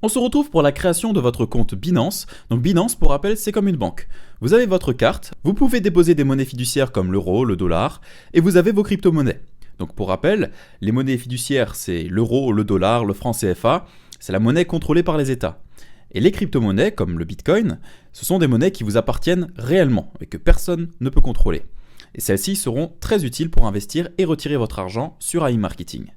On se retrouve pour la création de votre compte Binance. Donc Binance, pour rappel, c'est comme une banque. Vous avez votre carte, vous pouvez déposer des monnaies fiduciaires comme l'euro, le dollar, et vous avez vos crypto-monnaies. Donc pour rappel, les monnaies fiduciaires, c'est l'euro, le dollar, le franc CFA, c'est la monnaie contrôlée par les États. Et les crypto-monnaies, comme le Bitcoin, ce sont des monnaies qui vous appartiennent réellement et que personne ne peut contrôler. Et celles-ci seront très utiles pour investir et retirer votre argent sur AI Marketing.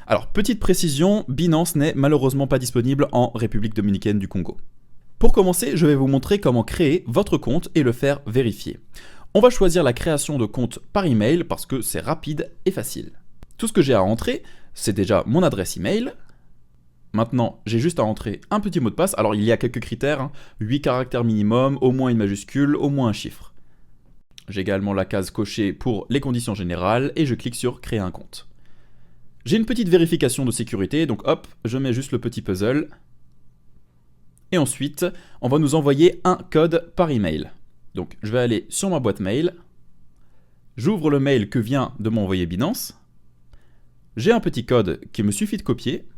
Alors, petite précision, Binance n'est malheureusement pas disponible en République dominicaine du Congo. Pour commencer, je vais vous montrer comment créer votre compte et le faire vérifier. On va choisir la création de compte par email parce que c'est rapide et facile. Tout ce que j'ai à entrer, c'est déjà mon adresse email. Maintenant, j'ai juste à entrer un petit mot de passe. Alors, il y a quelques critères, 8 caractères minimum, au moins une majuscule, au moins un chiffre. J'ai également la case cochée pour les conditions générales et je clique sur créer un compte. J'ai une petite vérification de sécurité, donc hop, je mets juste le petit puzzle. Et ensuite, on va nous envoyer un code par email. Donc, je vais aller sur ma boîte mail. J'ouvre le mail que vient de m'envoyer Binance. J'ai un petit code qu'il me suffit de copier.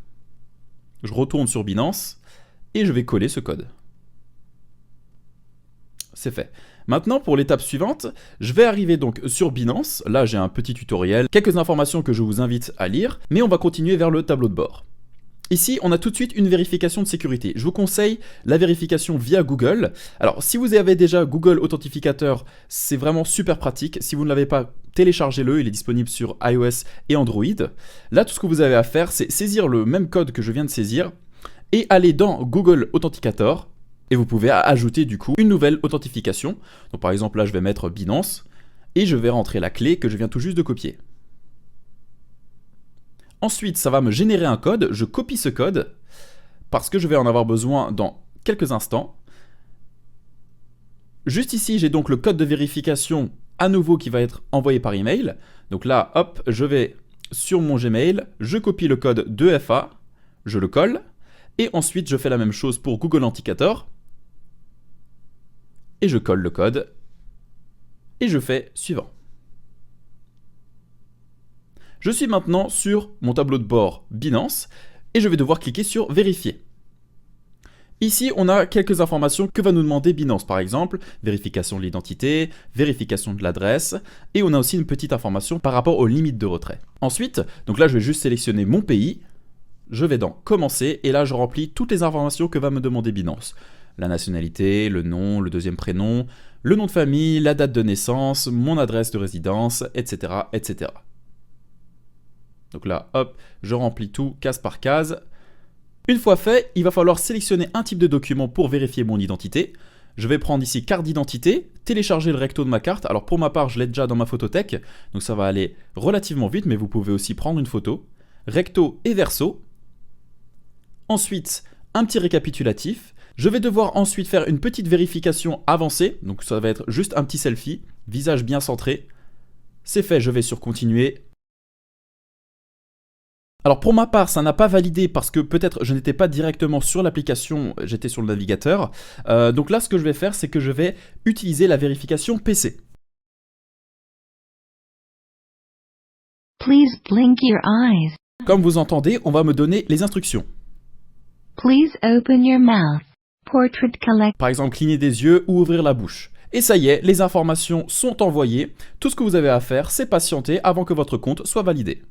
Je retourne sur Binance et je vais coller ce code. C'est fait. Maintenant, pour l'étape suivante, je vais arriver donc sur Binance. Là, j'ai un petit tutoriel, quelques informations que je vous invite à lire, mais on va continuer vers le tableau de bord. Ici, on a tout de suite une vérification de sécurité. Je vous conseille la vérification via Google. Alors, si vous avez déjà Google Authentificator, c'est vraiment super pratique. Si vous ne l'avez pas, téléchargez-le, il est disponible sur iOS et Android. Là, tout ce que vous avez à faire, c'est saisir le même code que je viens de saisir et aller dans Google Authenticator. Et vous pouvez ajouter du coup une nouvelle authentification. Donc par exemple là je vais mettre Binance et je vais rentrer la clé que je viens tout juste de copier. Ensuite ça va me générer un code, je copie ce code parce que je vais en avoir besoin dans quelques instants. Juste ici j'ai donc le code de vérification à nouveau qui va être envoyé par email. Donc là hop, je vais sur mon Gmail, je copie le code 2FA, je le colle et ensuite je fais la même chose pour Google Authenticator. Et je colle le code, et je fais suivant. Je suis maintenant sur mon tableau de bord Binance, et je vais devoir cliquer sur vérifier. Ici, on a quelques informations que va nous demander Binance, par exemple, vérification de l'identité, vérification de l'adresse, et on a aussi une petite information par rapport aux limites de retrait. Ensuite, donc là je vais juste sélectionner mon pays, je vais dans commencer, et là je remplis toutes les informations que va me demander Binance. La nationalité, le nom, le deuxième prénom, le nom de famille, la date de naissance, mon adresse de résidence, etc., etc. Donc là, hop, je remplis tout case par case. Une fois fait, il va falloir sélectionner un type de document pour vérifier mon identité. Je vais prendre ici carte d'identité, télécharger le recto de ma carte. Alors pour ma part, je l'ai déjà dans ma photothèque, donc ça va aller relativement vite, mais vous pouvez aussi prendre une photo. Recto et verso. Ensuite, un petit récapitulatif. Je vais devoir ensuite faire une petite vérification avancée, donc ça va être juste un petit selfie, visage bien centré. C'est fait, je vais sur continuer. Alors pour ma part, ça n'a pas validé parce que peut-être je n'étais pas directement sur l'application, j'étais sur le navigateur. Donc là, ce que je vais faire, c'est que je vais utiliser la vérification PC. Please blink your eyes. Comme vous entendez, on va me donner les instructions. Please open your mouth. Portrait collect. Par exemple, cligner des yeux ou ouvrir la bouche. Et ça y est, les informations sont envoyées. Tout ce que vous avez à faire, c'est patienter avant que votre compte soit validé.